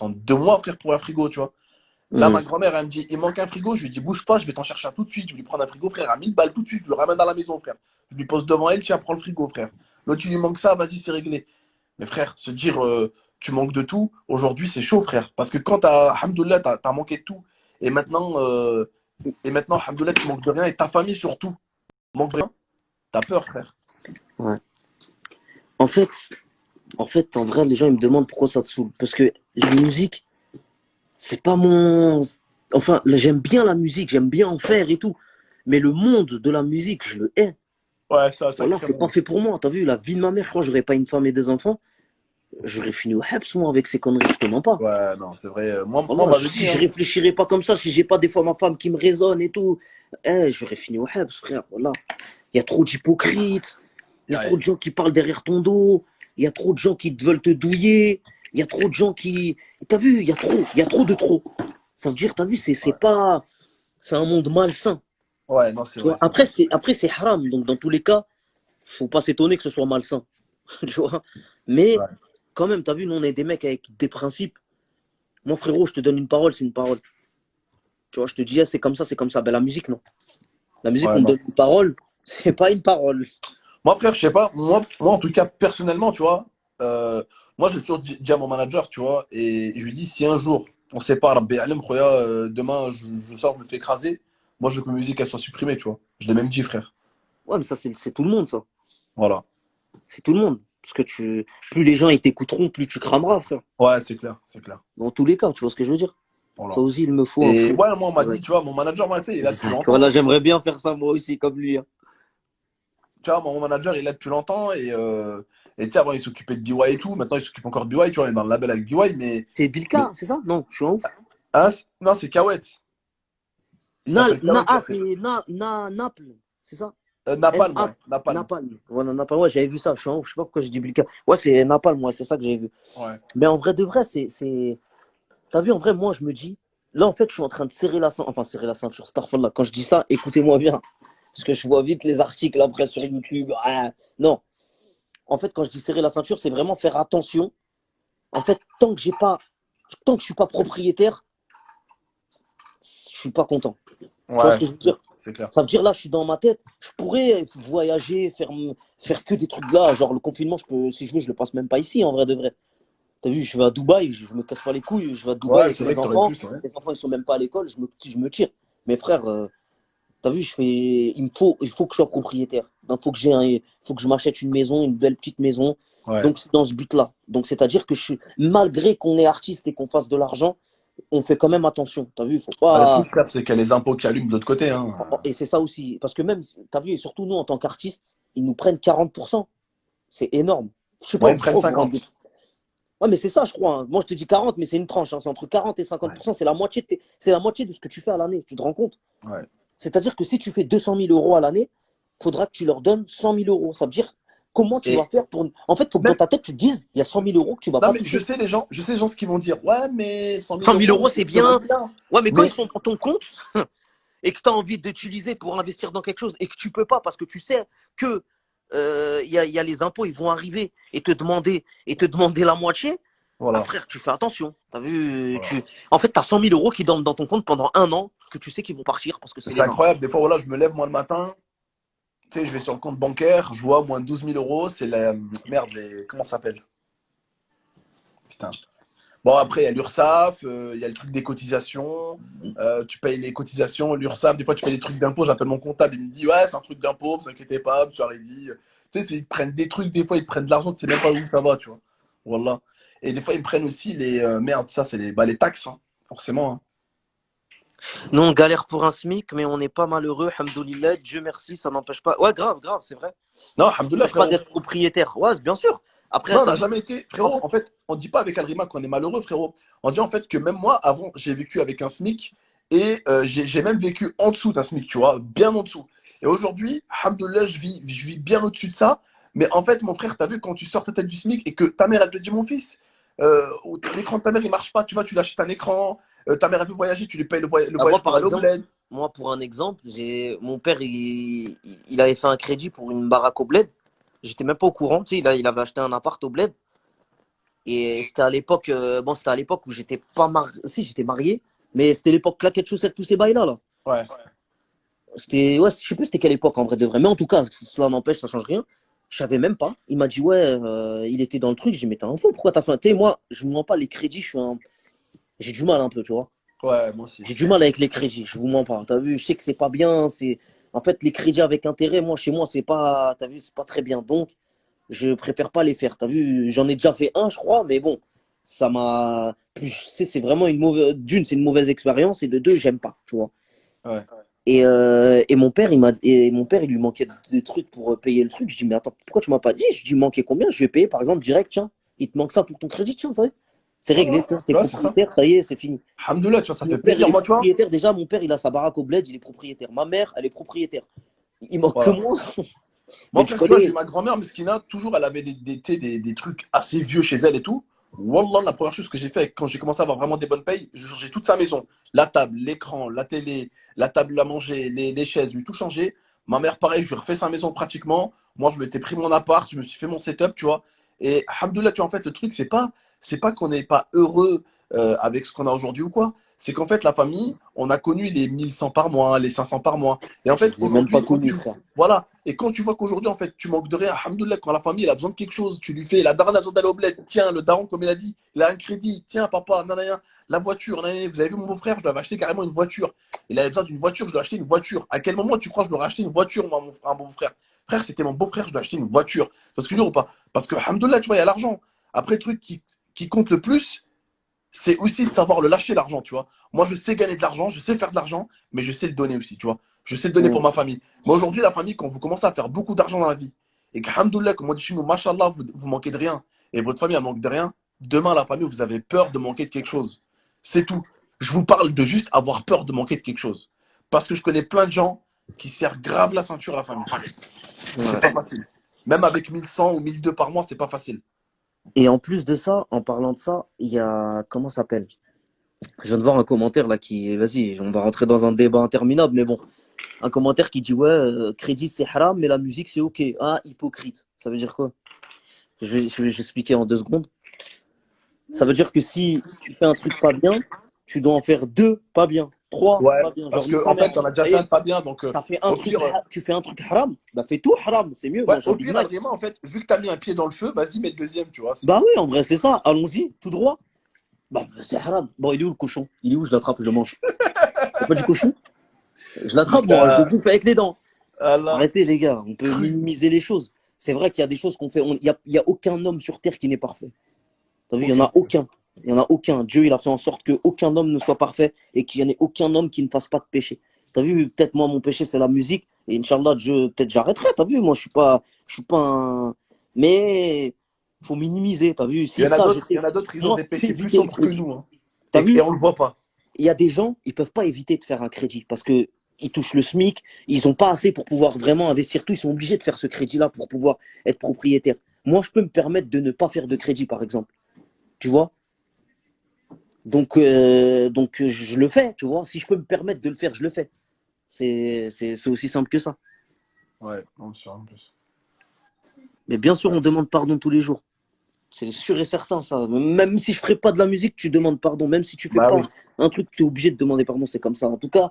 Attends 2 mois, frère, pour un frigo, tu vois. Là, Hum. ma grand-mère, elle me dit, il manque un frigo. Je lui dis, bouge pas, je vais t'en chercher un tout de suite. Je vais lui prendre un frigo, frère, à 1000 balles tout de suite. Je le ramène dans la maison, frère. Je lui pose devant elle, tiens, prends le frigo, frère. L'autre, il lui manque ça, vas-y, c'est réglé. Mais frère, se dire, tu manques de tout, aujourd'hui, c'est chaud, frère. Parce que quand alhamdoulilah, t'as manqué de tout. Et maintenant, alhamdoulilah, tu manques de rien. Et ta famille, surtout, manque de rien. T'as peur, frère. Ouais. En fait, en vrai, les gens ils me demandent pourquoi ça te saoule. Parce que la musique, c'est pas mon. Enfin, j'aime bien la musique, j'aime bien en faire et tout. Mais le monde de la musique, je le hais. Ouais, ça Voilà, c'est pas extrêmement. fait pour moi. T'as vu, la vie de ma mère, je crois, j'aurais pas une femme et des enfants. J'aurais fini au Hebs, moi, avec ces conneries, je te mens pas. Ouais, non, c'est vrai. Moi, on Voilà, m'avait si dit, je hein. réfléchirais pas comme ça, si j'ai pas des fois ma femme qui me raisonne et tout, j'aurais fini au Hebs, frère. Voilà. Il y a trop d'hypocrites, il y a trop Ouais, de gens qui parlent derrière ton dos, il y a trop de gens qui veulent te douiller, il y a trop de gens qui. T'as vu, il y a trop de trop. Ça veut dire, t'as vu, c'est ouais. pas. C'est un monde malsain. Ouais, non, c'est Tu vrai, vois, c'est vrai. après, c'est haram. Donc, dans tous les cas, faut pas s'étonner que ce soit malsain. Tu vois. Mais, Ouais, quand même, t'as vu, nous, on est des mecs avec des principes. Mon frérot, je te donne une parole, c'est une parole. Tu vois, je te dis, ah, c'est comme ça, c'est comme ça. Ben, la musique, non. La musique, ouais, on me non. donne une parole, c'est pas une parole. Moi, frère, je sais pas. Moi, en tout cas, personnellement, tu vois, euh, moi, j'ai toujours dit à mon manager, tu vois, et je lui dis, si un jour, on sait pas, Rabbi Alim, Khoya, demain, je sors, je me fais écraser, moi, je veux que ma musique, elle soit supprimée, tu vois. Je l'ai même dit, frère. Ouais, mais ça, c'est tout le monde, ça. Voilà. C'est tout le monde. Parce que plus les gens ils t'écouteront, plus tu crameras, frère. Ouais, c'est clair, c'est clair. Dans tous les cas, tu vois ce que je veux dire. Ça Voilà. aussi, il me faut un Et fou. ouais, moi, on m'a dit, Zach. tu vois, mon manager, moi, tu sais, il est là depuis Zach. longtemps. Voilà, j'aimerais bien faire ça moi aussi, comme lui, hein. Tu vois, mon manager, il est là depuis longtemps, et tu sais, avant, il s'occupait de BY et tout. Maintenant, il s'occupe encore de BY, tu vois, il est dans le label avec BY, C'est mais, Bilka, c'est ça? Non, je suis un ouf. ah, non, c'est Kawet. Il s'appelle Kawet. C'est Naples, c'est ça? Napalm, N-A, ouais, Napalm. Napalm. Voilà, Napalm. Ouais, j'avais vu ça. Je suis un ouf. Je sais pas pourquoi j'ai dit Bilka. Ouais, c'est Napalm, moi, c'est ça que j'avais vu. Ouais. Mais en vrai de vrai, t'as vu, en vrai, moi, je me dis, là, en fait, je suis en train de serrer la ceinture, Starfall, là. Quand je dis ça, écoutez-moi bien. Parce que je vois vite les articles après sur YouTube. Ah, non. En fait, quand je dis serrer la ceinture, c'est vraiment faire attention. En fait, tant que je suis pas propriétaire, je suis pas content. Tu vois ce Ouais, que je veux dire? c'est clair. Ça veut dire là, je suis dans ma tête, je pourrais voyager, faire que des trucs là. Genre le confinement, si je veux, je le passe même pas ici, en vrai de vrai. T'as vu, je vais à Dubaï, je me casse pas les couilles, je vais à Dubaï Ouais, avec c'est vrai mes que t'aurais pu, enfants. c'est vrai. Les enfants, ils sont même pas à l'école, je me tire. Mais frère, t'as vu, il faut que je sois propriétaire. Donc, faut que je m'achète une maison, une belle petite maison. Ouais. Donc, c'est dans ce but-là. Donc, c'est-à-dire que malgré qu'on est artiste et qu'on fasse de l'argent, on fait quand même attention. T'as vu, faut Bah, le truc, pas. frère, c'est qu'il y a les impôts qui allument de l'autre côté, hein. Et c'est ça aussi. Parce que même, t'as vu, et surtout nous, en tant qu'artistes, ils nous prennent 40%. C'est énorme. Moi, ils me Je sais prennent pas, vous vous rendez. 50. Ouais, mais c'est ça, je crois, hein. Moi, je te dis 40, mais c'est une tranche, hein. C'est entre 40 et Ouais. 50%. C'est la moitié de ce que tu fais à l'année. Tu te rends compte? Ouais. C'est-à-dire que si tu fais 200 000 euros à l'année, il faudra que tu leur donnes 100 000 euros. Ça veut dire comment tu vas Et faire pour. En fait, il faut que dans même, ta tête, tu te dises, il y a 100 000 euros que tu vas non, pas mais toucher. je sais les gens ce qu'ils vont dire. Ouais, mais 100 000 100 000 euros, euros, c'est c'est toujours bien. bien. Ouais, mais quand ils Mais, sont dans ton compte et que tu as envie d'utiliser pour investir dans quelque chose et que tu peux pas parce que tu sais que y a les impôts, ils vont arriver et te demander la moitié, ah voilà. frère, tu fais attention. T'as vu, Voilà. en fait, tu as 100 000 euros qui dorment dans ton compte pendant un an que tu sais qu'ils vont partir parce que c'est C'est les impôts. incroyable. Des fois, voilà, je me lève, moi, le matin. Tu sais, je vais sur le compte bancaire, je vois moins 12 000 euros. C'est la. Merde, comment ça s'appelle? Putain. Bon, après, il y a l'URSSAF, il y a le truc des cotisations. Tu payes les cotisations, l'URSSAF. Des fois, tu payes des trucs d'impôts. J'appelle mon comptable. Il me dit, ouais, c'est un truc d'impôt, vous inquiétez pas, tu as dit. Tu sais, ils te prennent des trucs. Des fois, ils te prennent de l'argent, tu sais même pas où ça va, tu vois. Voilà. Et des fois, ils me prennent aussi les. Merde, ça, c'est les taxes, hein, forcément, hein. Nous, on galère pour un SMIC, mais on n'est pas malheureux, hamdoulilah, Dieu merci, ça n'empêche pas. Ouais, grave, grave, c'est vrai. Non, Ça alhamdoulilah, n'empêche pas frérot. d'être propriétaire. Ouais, bien sûr. Après, Non, on ça n'a veut dire. jamais été. En Frérot, fait, en fait, on dit pas avec Alrima qu'on est malheureux, frérot. On dit en fait que même moi, avant, j'ai vécu avec un SMIC et j'ai même vécu en dessous d'un SMIC, tu vois, bien en dessous. Et aujourd'hui, alhamdoulilah, je vis bien au-dessus de ça. Mais en fait, mon frère, t'as vu, quand tu sors peut-être du SMIC et que ta mère, elle te dit, mon fils, l'écran de ta mère, il marche pas, tu vois, tu l'achètes un écran, ta mère, elle veut voyager, tu lui payes le bah, moi, voyage pour par aller au exemple, bled. pour un exemple, mon père, il avait fait un crédit pour une baraque au bled. J'étais même pas au courant, tu sais, il avait acheté un appart au bled. Et c'était à l'époque, bon, c'était à l'époque où j'étais pas marié. Si, j'étais marié, mais c'était l'époque claquette chaussette, tous ces bails-là, là. Ouais. C'était, ouais, je sais plus c'était quelle époque en vrai de vrai, mais en tout cas, cela n'empêche, ça change rien. Je savais même pas. Il m'a dit, ouais, il était dans le truc. J'ai dit, mais t'es un fou, pourquoi t'as fait un. Tu sais, moi, je vous mens pas, les crédits, j'ai du mal un peu, tu vois. Ouais, moi aussi. J'ai du mal avec les crédits, je vous mens pas. T'as vu, je sais que c'est pas bien. En fait, les crédits avec intérêt, moi, chez moi, c'est pas, t'as vu, c'est pas très bien. Donc, je préfère pas les faire. T'as vu, j'en ai déjà fait un, je crois, mais bon, ça m'a. Je sais, c'est vraiment une mauvaise. D'une, c'est une mauvaise expérience, et de deux, j'aime pas, tu vois. Ouais. Et mon père, il lui manquait des trucs pour payer le truc. Je dis, mais attends, pourquoi tu m'as pas dit? Je dis, il manquait combien? Je vais payer, par exemple, direct, tiens. Il te manque ça pour ton crédit, tiens, ça y est. C'est Ouais, réglé, t'es ouais, c'est ça. propriétaire, ça y est, c'est fini. Alhamdoulilah, tu vois, ça Mon fait père, il plaisir. est Moi, tu vois, propriétaire. Déjà, mon père, il a sa baraque au bled, il est propriétaire. Ma mère, elle est propriétaire. Il manque que voilà. moi. Moi, Mais tu frère, tu vois, j'ai eu connais. ma grand-mère, Meskina, toujours, elle avait des trucs assez vieux chez elle et tout. Wallah, la première chose que j'ai fait quand j'ai commencé à avoir vraiment des bonnes payes, je changeais toute sa maison. La table, l'écran, la télé, la table à manger, les chaises, je lui ai tout changé. Ma mère, pareil, je lui ai refait sa maison pratiquement. Moi, je m'étais pris mon appart, je me suis fait mon setup, tu vois. Et alhamdoulilah, tu vois, en fait, le truc, c'est pas qu'on n'est pas heureux avec ce qu'on a aujourd'hui ou quoi. C'est qu'en fait, la famille, on a connu les 1100 par mois, les 500 par mois. Et en Je fait, les ai même pas aujourd'hui, connus, frère. voilà. Et quand tu vois qu'aujourd'hui, en fait, tu manques de rien, alhamdoulilah, quand la famille elle a besoin de quelque chose, tu lui fais, la daronne a besoin d'aller au bled, tiens, le daron, comme il a dit, il a un crédit, tiens, papa, nanana, la voiture, nanana. Vous avez vu mon beau-frère, je lui avais acheté carrément une voiture. Il avait besoin d'une voiture, je lui ai acheté une voiture. À quel moment tu crois que je lui ai acheté une voiture, moi, mon beau-frère? Frère, c'était mon beau-frère, je lui ai acheté une voiture. Parce que lui, ou pas? Parce que, alhamdoulilah, tu vois, il y a l'argent. Après, le truc qui compte le plus, c'est aussi de savoir le lâcher l'argent, tu vois. Moi, je sais gagner de l'argent, je sais faire de l'argent, mais je sais le donner aussi, tu vois. Je sais le donner pour Mm. ma famille. Mais aujourd'hui, la famille, quand vous commencez à faire beaucoup d'argent dans la vie, et que, alhamdoulilah, comme on dit chez nous, mashallah, vous manquez de rien, et votre famille, elle manque de rien, demain, la famille, vous avez peur de manquer de quelque chose. C'est tout. Je vous parle de juste avoir peur de manquer de quelque chose. Parce que je connais plein de gens qui serrent grave la ceinture à la famille. C'est Ouais. pas facile. Même avec 1100 ou 1200 par mois, c'est pas facile. Et en plus de ça, en parlant de ça, il y a. Comment ça s'appelle? Je viens de voir un commentaire là qui. Vas-y, on va rentrer dans un débat interminable, mais bon. Un commentaire qui dit ouais, crédit c'est haram, mais la musique c'est ok. Ah, hypocrite. Ça veut dire quoi? Je vais expliquer en 2 secondes. Ça veut dire que si tu fais un truc pas bien, tu dois en faire deux pas bien, trois Ouais, pas bien. parce Genre, que nique ta en mère. fait, on a déjà Ça y fait un est, pas bien, donc t'as fait un au truc, pire, tu fais un truc haram, bah fais tout haram, c'est mieux. ouais, Moi j'ai au un Big pire, Mac. Adrien, en fait, vu que t'as mis un pied dans le feu, vas-y, mets le deuxième, tu vois. Bah oui, en vrai c'est ça. Allons-y, tout droit. Bah c'est haram. Bon, il est où le cochon? Il est où? Je l'attrape, je le mange. Y'a pas du cochon? Je l'attrape moi, je le Putain, bouffe avec les dents. Allah, Arrêtez les gars, on peut cru. minimiser les choses. C'est vrai qu'il y a des choses qu'on fait. Il y a aucun homme sur terre qui n'est parfait. T'as vu, il y en Ok. a aucun. Il y en a aucun. Dieu, il a fait en sorte qu'aucun homme ne soit parfait et qu'il n'y en ait aucun homme qui ne fasse pas de péché. T'as vu, peut-être moi, mon péché, c'est la musique. Et Inch'Allah, peut-être j'arrêterai. T'as vu, moi, je suis pas un. Mais faut minimiser. T'as vu, Il y si en a ça, d'autres, il y j'essaie. en a d'autres, ils ont Moi, des je peux péchés plus éviter le sombres que crédit. nous, hein. T'as Et vu, on le voit pas. il y a des gens, ils peuvent pas éviter de faire un crédit parce que ils touchent le SMIC, ils ont pas assez pour pouvoir vraiment investir tout. Ils sont obligés de faire ce crédit-là pour pouvoir être propriétaire. Moi, je peux me permettre de ne pas faire de crédit, par exemple. Tu vois? Donc, je le fais, tu vois. Si je peux me permettre de le faire, je le fais. C'est aussi simple que ça. Ouais, non, sûr, en plus. Mais bien sûr, Ouais. on demande pardon tous les jours. C'est sûr et certain, ça. Même si je ferais pas de la musique, tu demandes pardon. Même si tu fais Bah pas oui. un truc, tu es obligé de demander pardon. C'est comme ça. En tout cas,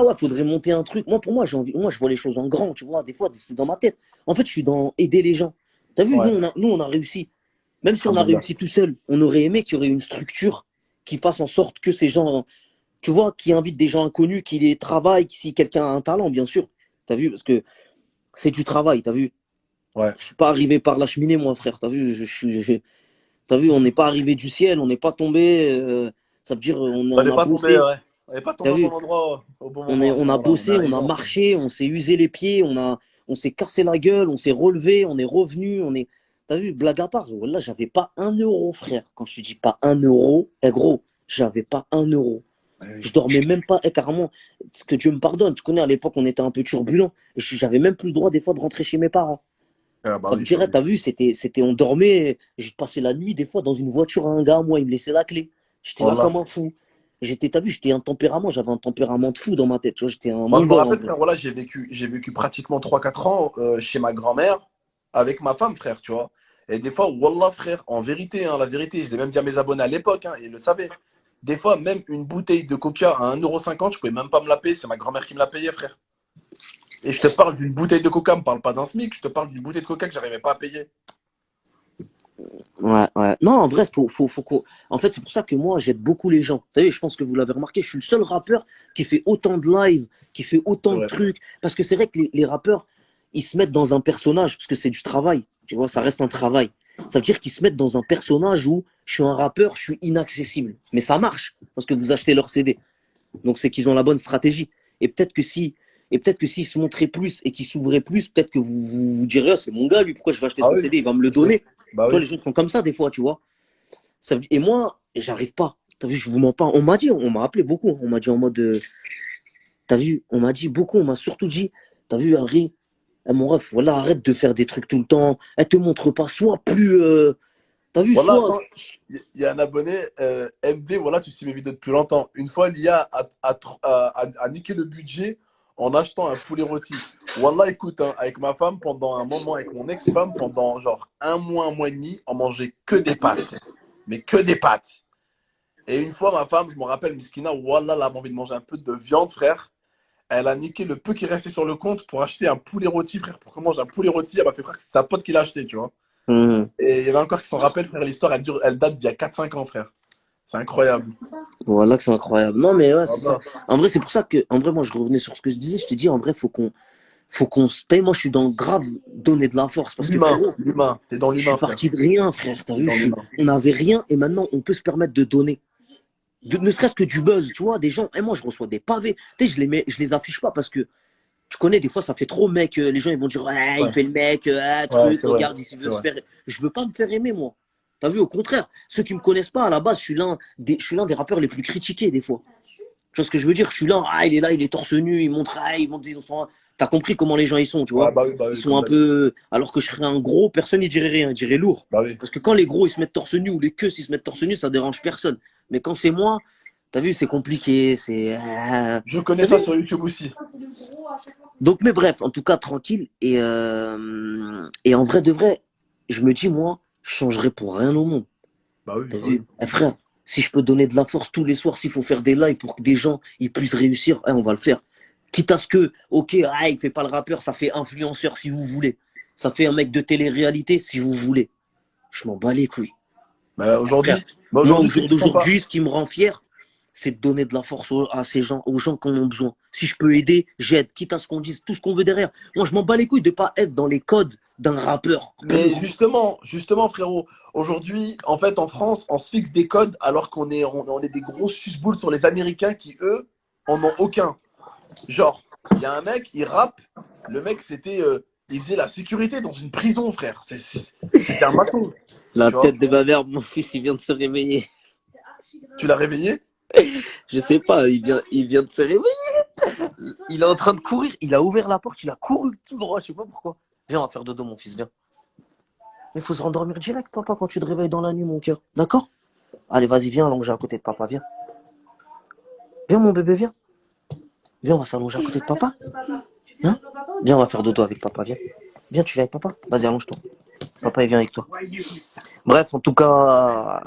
ouais, faudrait monter un truc. Moi, pour moi, j'ai envie. Moi, je vois les choses en grand, tu vois. Des fois, c'est dans ma tête. En fait, je suis dans aider les gens. T'as vu, Ouais, nous, on a réussi. Même si on a alhamdoulilah. réussi tout seul, on aurait aimé qu'il y aurait une structure qui fasse en sorte que ces gens, tu vois, qui invitent des gens inconnus, qui les travaillent, si quelqu'un a un talent, bien sûr. T'as vu, parce que c'est du travail, t'as vu. Ouais. Je suis pas arrivé par la cheminée, moi, frère. T'as vu, t'as vu, on n'est pas arrivé du ciel, on n'est pas tombé. Ça veut dire, on, On on n'est a pas tombé, bossé. ouais. On n'est pas T'as tombé au vu, bon endroit au bon on, moment est, à ce on a moment-là. On est bossé, on a arrivé en fait. marché, on s'est usé les pieds, on s'est cassé la gueule, on s'est relevé, on est revenu, on est. T'as vu, blague à part, là, j'avais pas 1 euro, frère. Quand je te dis pas 1 euro, gros, j'avais pas 1 euro. Ouais, Je oui. dormais même pas, carrément, ce que Dieu me pardonne. Tu connais, à l'époque, on était un peu turbulent. J'avais même plus le droit, des fois, de rentrer chez mes parents. Ah, bah Ça me oui, bah dirait, oui. t'as vu, on dormait, j'ai passé la nuit, des fois, dans une voiture à un gars, moi, il me laissait la clé. J'étais là Wallah. comme un fou. T'as vu, j'étais un tempérament, j'avais un tempérament de fou dans ma tête, tu vois, j'étais un Moi, je me mongol, en rappelle, vrai. frère, voilà, j'ai vécu pratiquement 3 4 ans chez ma grand-mère avec ma femme, frère, tu vois. Et des fois, Wallah, frère, en vérité, hein, la vérité, je l'ai même dit à mes abonnés à l'époque, hein, ils le savaient. Des fois, même une bouteille de coca à 1,50 €, je pouvais même pas me la payer. C'est ma grand-mère qui me l'a payé, frère. Et je te parle d'une bouteille de coca, me parle pas d'un SMIC, je te parle d'une bouteille de coca que j'arrivais pas à payer. Ouais, ouais. Non, en vrai, en fait, c'est pour ça que moi, j'aide beaucoup les gens. Vous savez, je pense que vous l'avez remarqué, je suis le seul rappeur qui fait autant de live, qui fait C'est autant de vrai. trucs. Parce que c'est vrai que les rappeurs, ils se mettent dans un personnage, parce que c'est du travail. Tu vois, ça reste un travail. Ça veut dire qu'ils se mettent dans un personnage où je suis un rappeur, je suis inaccessible. Mais ça marche, parce que vous achetez leur CD. Donc, c'est qu'ils ont la bonne stratégie. Et peut-être que si, et peut-être que s'ils se montraient plus et qu'ils s'ouvraient plus, peut-être que vous direz, ah, c'est mon gars, lui, pourquoi je vais acheter Ah son oui, CD? Il va me le bien sûr. donner. Bah Tu vois, oui. les gens sont comme ça, des fois, tu vois. Et moi, j'arrive pas. T'as vu, je vous mens pas. On m'a dit, on m'a appelé beaucoup. On m'a dit en mode, t'as vu, on m'a dit beaucoup. On m'a surtout dit, t'as vu, Henri, mon ref, voilà, arrête de faire des trucs tout le temps. Elle te montre pas. Sois plus, t'as vu, Voilà, soit, attends, il y a un abonné, MV, voilà, tu suis mes vidéos depuis longtemps. Une fois, l'IA a niqué le budget en achetant un poulet rôti. Wallah, écoute, hein, avec ma femme, pendant un moment, avec mon ex-femme, pendant genre un mois et demi, on mangeait que des pâtes. Mais que des pâtes. Et une fois, ma femme, je me rappelle, Miskina, Wallah, elle avait envie de manger un peu de viande, frère. Elle a niqué le peu qui restait sur le compte pour acheter un poulet rôti, frère. Pour qu'on mange un poulet rôti, elle m'a fait croire que c'est sa pote qui l'a acheté, tu vois. hum, Et il y en a encore qui s'en rappellent, frère. L'histoire, elle date d'il y a 4 5 ans, frère. C'est incroyable. voilà que c'est incroyable. Non, mais ouais, Ah c'est ça. ben, En vrai, c'est pour ça que, en vrai, moi, je revenais sur ce que je disais. Je te dis, en vrai, faut qu'on se taille. Moi, je suis dans le grave donner de la force parce que l'humain, frérot, l'humain. T'es dans je suis l'humain, frère. parti de rien, frère. T'as T'es vu, dans l'humain. on n'avait rien et maintenant, on peut se permettre de donner. Ne serait-ce que du buzz, tu vois, des gens. Et moi, je reçois des pavés. Tu sais, je les affiche pas parce que tu connais, des fois, ça fait trop mec. Les gens, ils vont dire, ouais, il Ouais, fait le mec, ouais, truc, c'est vrai. regarde, il C'est veut se vrai. faire. Je veux pas me faire aimer, moi. T'as vu, au contraire, ceux qui me connaissent pas, à la base, je suis l'un des rappeurs les plus critiqués, des fois. Tu vois ce que je veux dire? Je suis là, il est torse nu, il montre des enfants. T'as compris comment les gens ils sont, tu Ouais, vois? bah Ils oui, sont comme un d'habitude. peu. Alors que je serais un gros, personne, il dirait rien, il dirait lourd. Bah oui. Parce que quand les gros, ils se mettent torse nu ou les queues, s'ils se mettent torse nu, ça dérange personne. Mais quand c'est moi, t'as vu, c'est compliqué, c'est. Je connais T'as ça vu? sur YouTube aussi. Donc, mais bref, en tout cas, tranquille. Et en vrai de vrai, je me dis, moi, je changerais pour rien au monde. Bah oui, T'as bah oui. vu? Eh, frère, si je peux donner de la force tous les soirs, s'il faut faire des lives pour que des gens ils puissent réussir, on va le faire. Quitte à ce que, ok, il fait pas le rappeur, ça fait influenceur si vous voulez. Ça fait un mec de télé-réalité si vous voulez. Je m'en bats les couilles. Bah Frère, moi, au aujourd'hui, ceux jour qui font pas. d'aujourd'hui, ce qui me rend fier, c'est de donner de la force à ces gens, aux gens qui en ont besoin. Si je peux aider, j'aide, quitte à ce qu'on dise tout ce qu'on veut derrière. Moi, je m'en bats les couilles de pas être dans les codes d'un rappeur. T'as vu? Mais justement, frérot, aujourd'hui, en fait, en France, on se fixe des codes alors on est des gros susboules sur les Américains qui, eux, en ont aucun. Genre, il y a un mec, il rappe. Le mec, il faisait la sécurité dans une prison, frère. C'était un maton, La tu vois. tête de ma mère, mon fils, il vient de se réveiller. Tu l'as réveillé? Je sais pas, il vient de se réveiller. Il est en train de courir. Il a ouvert la porte, il a couru tout droit, je sais pas pourquoi. Viens, on va faire dodo, mon fils, viens. Mais faut se rendormir direct, papa, quand tu te réveilles dans la nuit, mon cœur. D'accord? Allez, vas-y, viens allonger à côté de papa, viens. Viens, mon bébé, viens. Viens, on va s'allonger à côté de papa. Hein? Viens, on va faire dodo avec papa, viens. Viens, tu viens avec papa? Vas-y, allonge-toi. Papa, il vient avec toi. Bref, en tout cas,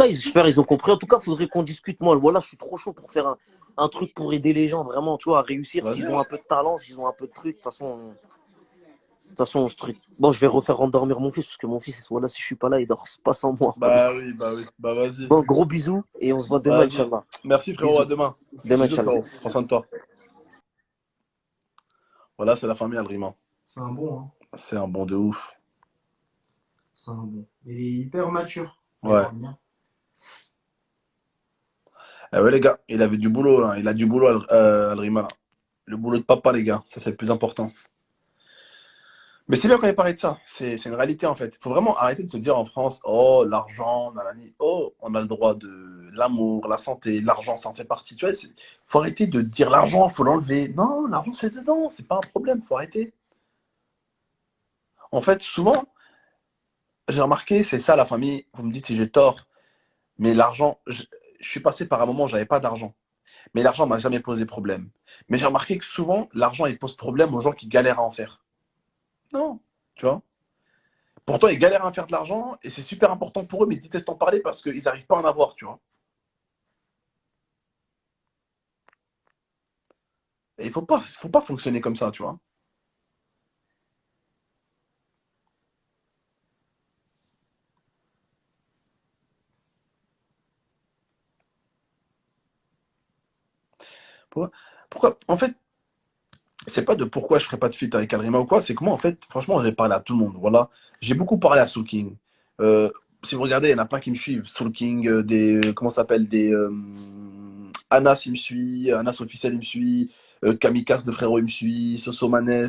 j'espère qu'ils ont compris. En tout cas, il faudrait qu'on discute. Moi, voilà, je suis trop chaud pour faire un truc pour aider les gens, vraiment, tu vois, à réussir. Vas-y, S'ils hein. ont un peu de talent, s'ils ont un peu de truc, de toute façon, ce truc. Bon, je vais refaire endormir mon fils, parce que mon fils, voilà, si je suis pas là, il dort pas sans moi. Bah oui, bah oui. Bah vas-y. Bon, gros bisous, et on se voit demain, Vas-y. Inch'Allah. Merci, frérot. À Bisous. demain. Demain, Bisous, Inch'Allah. frérot. Prends soin de toi. Voilà, c'est la famille Alrima. C'est un bon, hein. C'est un bon de ouf. C'est un bon. Il est hyper mature. Ouais. Bien. Eh ouais, les gars, il avait du boulot, là. Il a du boulot, Alrima, là. Le boulot de papa, les gars. Ça, c'est le plus important. Mais c'est bien qu'on ait parlé de ça. C'est une réalité, en fait. Il faut vraiment arrêter de se dire en France, oh, l'argent, nanani. Oh, on a le droit de l'amour, la santé, l'argent, ça en fait partie. Tu vois, faut arrêter de dire l'argent, faut l'enlever. Non, l'argent, c'est dedans. C'est pas un problème. Faut arrêter. En fait, souvent, j'ai remarqué, c'est ça, la famille. Vous me dites si j'ai tort. Mais l'argent, je suis passé par un moment où j'avais pas d'argent. Mais l'argent m'a jamais posé problème. Mais j'ai remarqué que souvent, l'argent, il pose problème aux gens qui galèrent à en faire. Non, tu vois. Pourtant, ils galèrent à faire de l'argent et c'est super important pour eux, mais ils détestent en parler parce qu'ils n'arrivent pas à en avoir, tu vois. Et il faut pas fonctionner comme ça, tu vois. Pourquoi, en fait, c'est pas de pourquoi je ferais pas de feat avec Alrima ou quoi, c'est que moi, en fait, franchement, j'ai parlé à tout le monde. Voilà. J'ai beaucoup parlé à Soul King. Euh, Si vous regardez, il y en a plein qui me suivent. Soul King, comment ça s'appelle, Anas, il me suit. Anas Officiel, il me suit. Kamikaze, le frérot, il me suit. Sosomanes,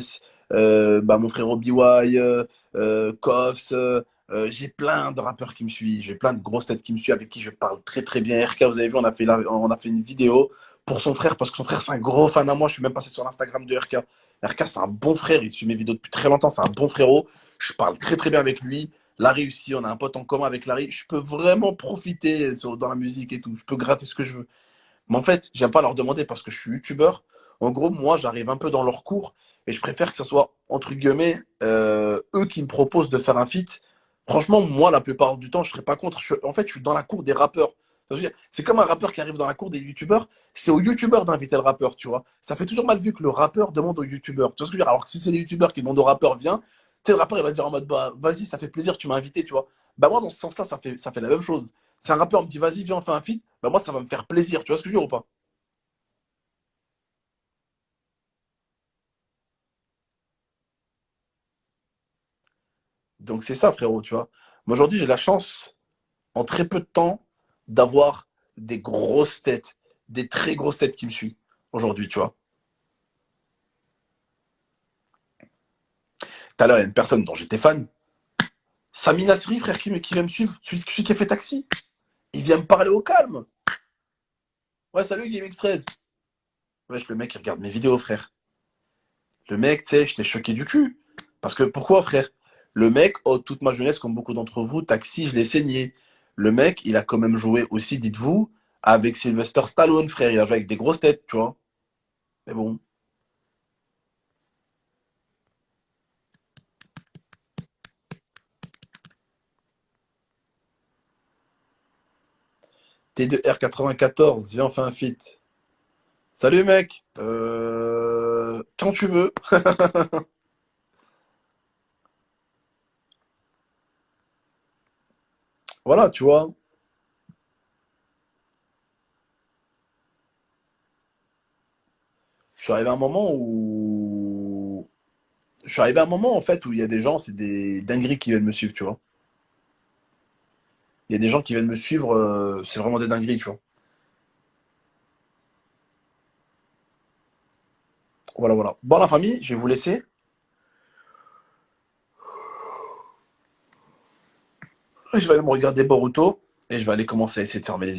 bah, mon frérot BY, Koffs. J'ai plein de rappeurs qui me suivent. J'ai plein de grosses têtes qui me suivent, avec qui je parle très très bien. RK, vous avez vu, on a fait une vidéo pour son frère, parce que son frère, c'est un gros fan à moi. Je suis même passé sur l'Instagram de RK. RK, c'est un bon frère. Il suit mes vidéos depuis très longtemps. C'est un bon frérot. Je parle très très bien avec lui. Larry aussi, on a un pote en commun avec Larry. Je peux vraiment profiter dans la musique et tout. Je peux gratter ce que je veux. Mais en fait, j'aime pas leur demander parce que je suis youtubeur. En gros, moi, j'arrive un peu dans leur cours et je préfère que ce soit, entre guillemets, eux qui me proposent de faire un feat. Franchement, moi, la plupart du temps, je serais pas contre. En fait, je suis dans la cour des rappeurs. Ça veut dire, c'est comme un rappeur qui arrive dans la cour des youtubeurs. C'est aux youtubeurs d'inviter le rappeur, tu vois. Ça fait toujours mal vu que le rappeur demande aux youtubeurs. Tu vois ce que je veux dire? Alors que si c'est les youtubeurs qui demandent au rappeur, viens, tu sais, le rappeur, il va se dire en mode, bah, vas-y, ça fait plaisir, tu m'as invité, tu vois. Bah, moi, dans ce sens-là, ça fait la même chose. Si un rappeur me dit, vas-y, viens, on fait un feat, bah, moi, ça va me faire plaisir. Tu vois ce que je veux dire ou pas? Donc c'est ça, frérot, tu vois. Moi, aujourd'hui, j'ai la chance, en très peu de temps, d'avoir des grosses têtes, des très grosses têtes qui me suivent aujourd'hui, tu vois. Tout à l'heure, il y a une personne dont j'étais fan, Sami Nasri, frère, qui vient me suivre, celui qui a fait taxi. Il vient me parler au calme. Ouais, salut, GameX13. Wesh, le mec, il regarde mes vidéos, frère. Le mec, tu sais, j'étais choqué du cul. Parce que pourquoi, frère? Le mec, oh, toute ma jeunesse, comme beaucoup d'entre vous, taxi, je l'ai saigné. Le mec, il a quand même joué aussi, dites-vous, avec Sylvester Stallone, frère. Il a joué avec des grosses têtes, tu vois. Mais bon. T2R94, viens, on fait un feat. Salut, mec. Quand tu veux. Voilà, tu vois. Je suis arrivé à un moment où. Je suis arrivé à un moment, en fait, où il y a des gens, c'est des dingueries qui viennent me suivre, tu vois. Il y a des gens qui viennent me suivre, c'est vraiment des dingueries, tu vois. Voilà, voilà. Bon, la famille, je vais vous laisser. Je vais aller me regarder Boruto et je vais aller commencer à essayer de fermer les yeux.